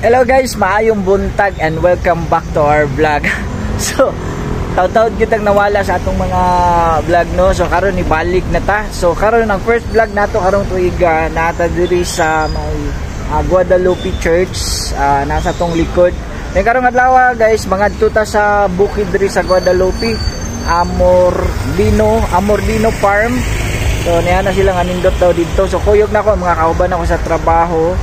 Hello guys, maayong buntag and welcome back to our vlog. So, taud-taud kitang nawala sa atong mga vlog no. So karon ni balik na ta. So karon ang first vlog nato karong tuiga nata diri sa may Guadalupe Church, nasa tong likod. Then karong adlaw guys, mangadto ta sa bukid diri sa Guadalupe, Amordino Farm. So niya na sila nga nindot daw dito. So kuyog na ko mga kauban ako sa trabaho.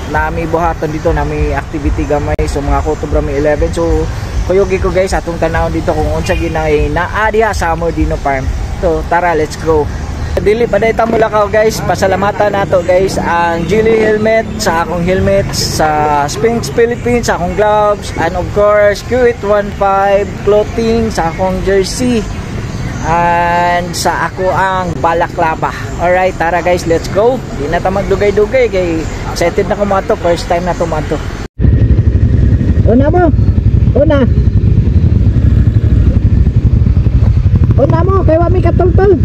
Nami buhaton dito, nami activity gamay. So mga kutubra mi 11. So kuyogi ko guys atong tanawon dito kung unsa ginay naa diha sa Amordino Farm. So tara, let's go. Dili pa day ta mula ka guys, pasalamatan nato guys ang Geely helmet sa akong helmet, sa Sphinx Philippines sa akong gloves, and of course Q815 clothing sa akong jersey, and sa ako ang balaklava. Alright, tara guys, let's go. Di na ta magdugay-dugay kay excited na ko mato, first time na to mato. Una mo kay wami katultol.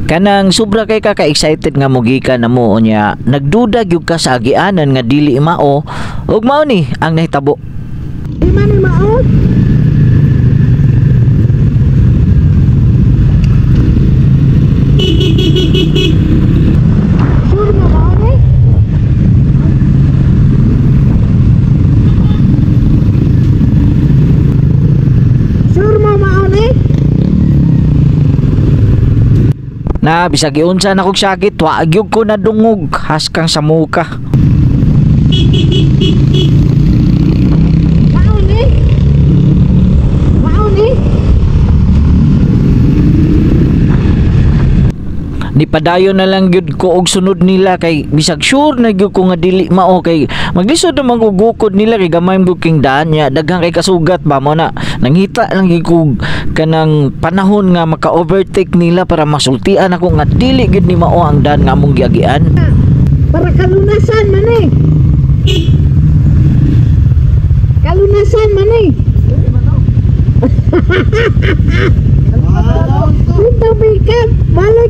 Kanang sobra kay ka-excited nga mugikan na mo nya, nagduda gyud ka sa agianan nga dili mao, ug mao ni ang nahitabo. Di man ni mao. Na bisag iunsa na kog sakit, wa gyud ko nadungog haskang sa muka. Ni padayon na lang gyud ko og sunod nila kay bisag sure na gyud ko nga dili mao kay maglisod na magugukod nila kay gamay booking daan nya daghang kay kasugat ba mo na nangita lang gyud ko kanang panahon nga maka-overtake nila para masultian ako nga dili gyud ni mao ang daan nga among giagian. Para kalunasan man eh. Kalunasan man eh. Ito bigap balik.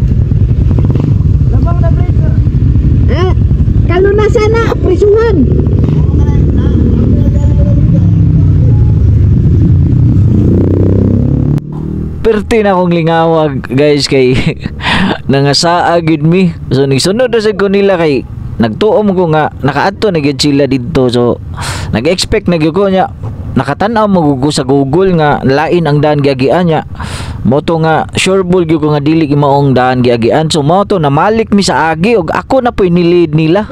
Kalunasan na prisuhan. Perti na akong lingawag guys kay nangasaa gid mi. So nigsunod na sa ko nila kay nagtuom ko nga nakaadto na gyud sila dito. So nag-expect na gyud ko nya nakatan-aw mo sa Google nga lain ang daan giagian nya. Moto nga sureball gyud ko nga dili maong daan giagian. So moto na malik mi sa agi ug ako na poy nilid nila.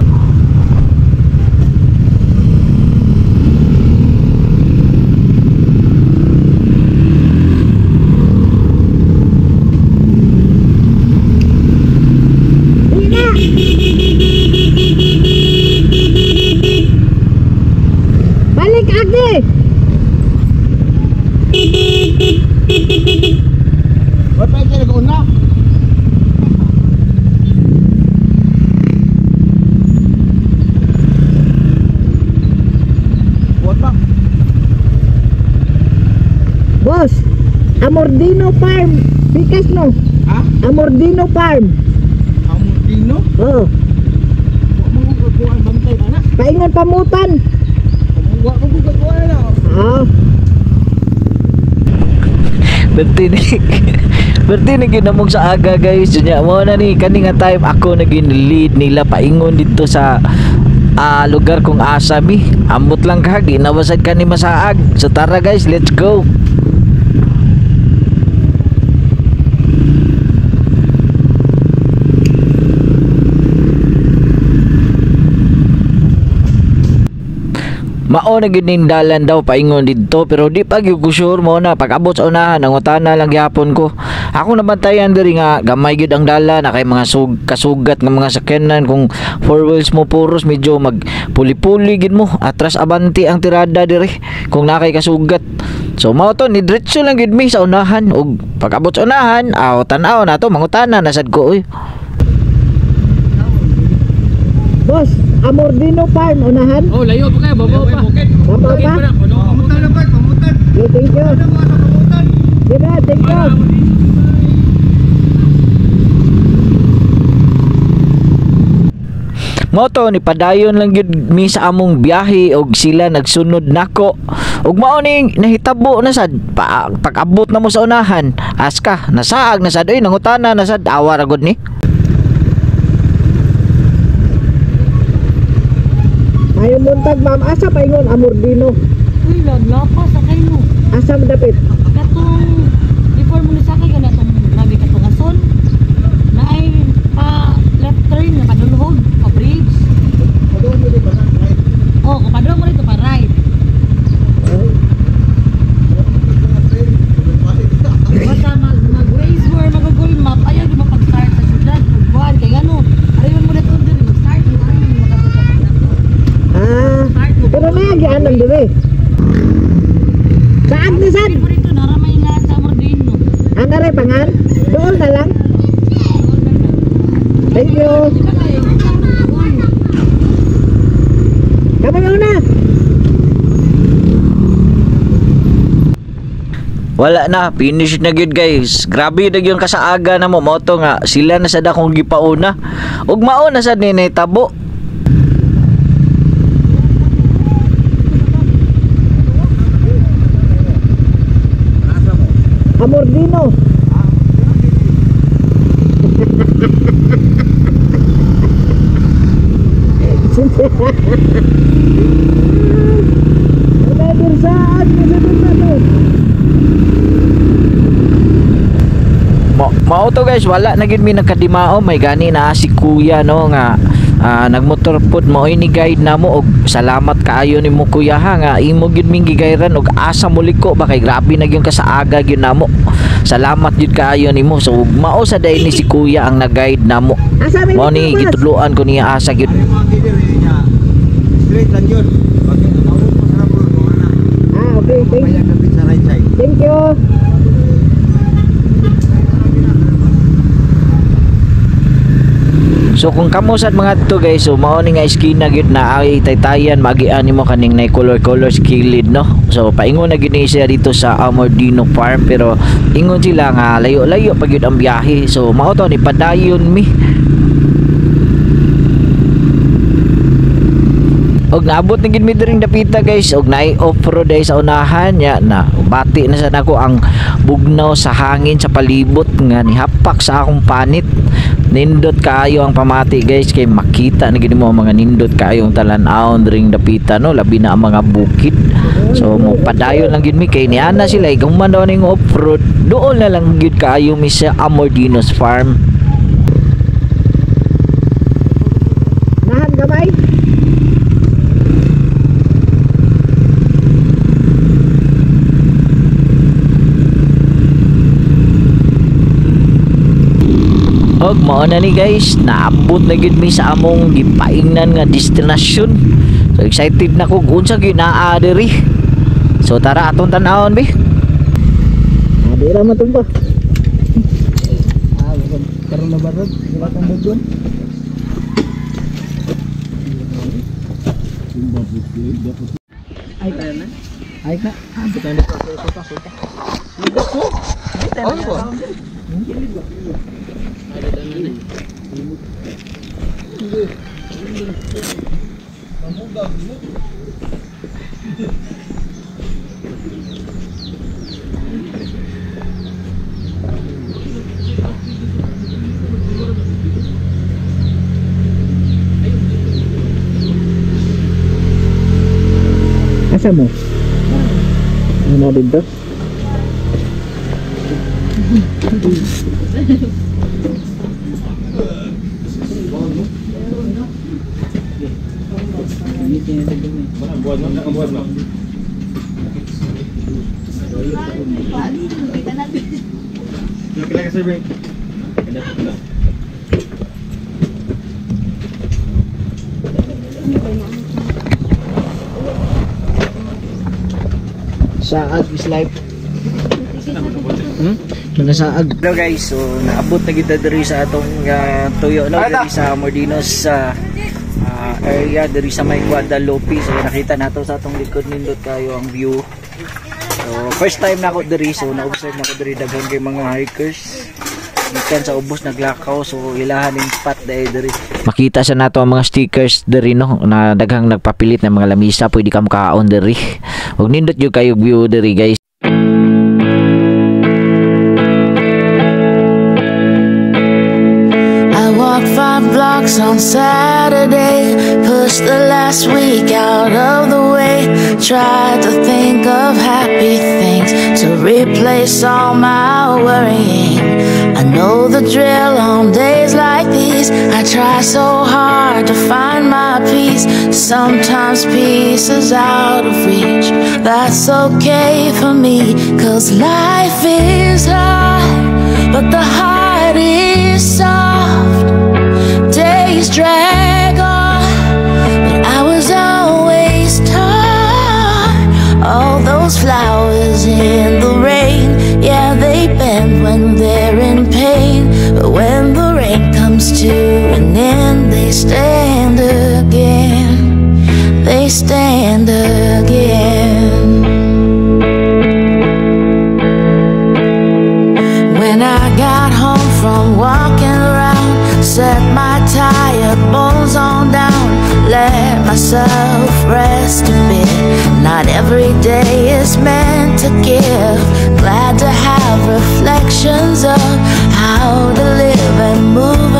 Balik agi. What pa kaya nag-una? What pa? Boss, Amordino Farm. Bikas no? Ha? Amordino Farm. Amordino? Oo. Huwag mo gagawa ang bantay ka na? Paingon pamutan. Huwag mo gagawa na. Oo. Berti ni ginamog sa aga guys. Diyan mo na ni kani nga time ako naging lead nila paingon dito sa lugar kong asami. Ambot lang ka ginawasad ka ni masaag. So tara guys, let's go. Mao na gyud ning dalan daw paingon didto pero di pa gyud ko sure mo na pag-abot sa unahan nangutana lang gyapon ko. Ako nabantayan diri nga gamay gyud ang dalan na kay mga kasugat nga mga sakyanan kung four wheels mo puros medyo magpuli-puli gid mo atras abanti ang tirada diri kung nakay kasugat. So mao to ni diretso lang gid mi sa unahan ug pag-abot sa unahan tan-aw na to mangutana na sad ko oy. Boss, Amordino Farm, unahan? Oh, layo pa kayo, babaw pa. Babaw pa? Pamutan na pa, pamutan. Okay, thank you. Sige, thank you. Moto ni padayon lang gyud mi sa among biyahe og sila nagsunod nako. Ug mao ning nahitabo na sad pag-abot na mo sa unahan. Aska, nasaag na sad oy nangutana na sad awa ra gud ni. Ayo muntag ma'am, asa paingon Amordino? Uy, lapa sa kayo. Asa dapit? Katong before mo ni sakay kana tong grabe katong ason. Naay pa left turn na padulhog. Bridge. Oh, kapadong mo rito pa right. Basta mag-raise war, mag-google map, ayaw di mapag-start sa syudad. Buwan, kaya gano. Ayaw mo na ito din, mag-start mo. Ayaw mo makapagpapak na ito. Pero may agian ng dili. Saan ni San? Mo rito, naramay na sa Amordino. Ang aray pangan? Doon na lang. Thank you. Kamu na. Wala na, finish na gyud guys. Grabe na gyud kasaaga na mo moto nga sila na sad akong gipauna. Ug mao na sad ni tabo. Amordino. Mao to guys, wala na gid mi nagkadimao, may gani na si kuya no nga nagmotor pud mo ini guide namo og salamat kaayo nimo kuya ha nga imo gid ming gigayran og asa mo liko ba kay grabe na gyud ka sa aga gyud namo. Salamat gid kaayo nimo. So mao sa day ni si kuya ang nag-guide namo. Mo ni gitudloan ko niya asa gyud. Straight lang yun. Okay, thank you. So kung kamo sad mga to guys, so mao ni nga iskina gyud na ay taytayan magian nimo kaning nay color skilled no. So paingon na gyud ni siya dito sa Amordino Farm pero ingon sila nga layo-layo pa gyud ang biyahe. So mao to ni padayon mi. Og naabot na gid mi diring dapita guys og naay off-road ay sa unahan nya na bati na sad ako ang bugnaw sa hangin sa palibot nga nihapak sa akong panit. Nindot kaayo ang pamati guys kay makita na gid mo mga nindot kaayo ang talan-awon diring dapita no labi na ang mga bukid. So mo padayon lang gid mi kay niana sila iguman daw ning off-road. Doon na lang gid kaayo mi sa Amordino's Farm. Nahan gamay. Og mao na ni guys, naabot na gid mi sa among gipaingnan nga destinasyon. So excited na ko unsa gyud naa diri. So tara atong tan-awon bi. Adi ra man tumba. Karon na barod, wala kang doon. Ay ka na. Ay ka. Bukan ni sulta. Ligo ko. Oh ko. Asa mo? Ano dito? Saag is life. Saag. Hello guys, so naabot na kita diri sa atong tuyo no diri sa Amordino's area diri sa may Guadalupe. So nakita nato sa atong likod nindot kayo ang view. So first time na ako diri, so na-observe na ako diri daghang kay mga hikers. Gikan sa ubos naglakaw, so ilahan yung spot diri. Makita sa nato ang mga stickers diri no, na daghang nagpapilit ng mga lamisa, pwede ka makaon diri. Ug nindot jud kayo view diri guys. Walked 5 blocks on Saturday, pushed the last week out of the way, tried to think of happy things to replace all my worrying. I know the drill on days like these. I try so hard to find my peace. Sometimes peace is out of reach. That's okay for me, 'cause life is hard, but the heart is soft. Days drag on, but I was always taught all those flowers in the rain, yeah, they bend when they're in pain, but when the rain comes to an end, they stand again, they stand again. When I got home from walking around, set my tired bones on down, let myself rest a bit. Not every day is meant to give. Glad to have reflections of how to live and move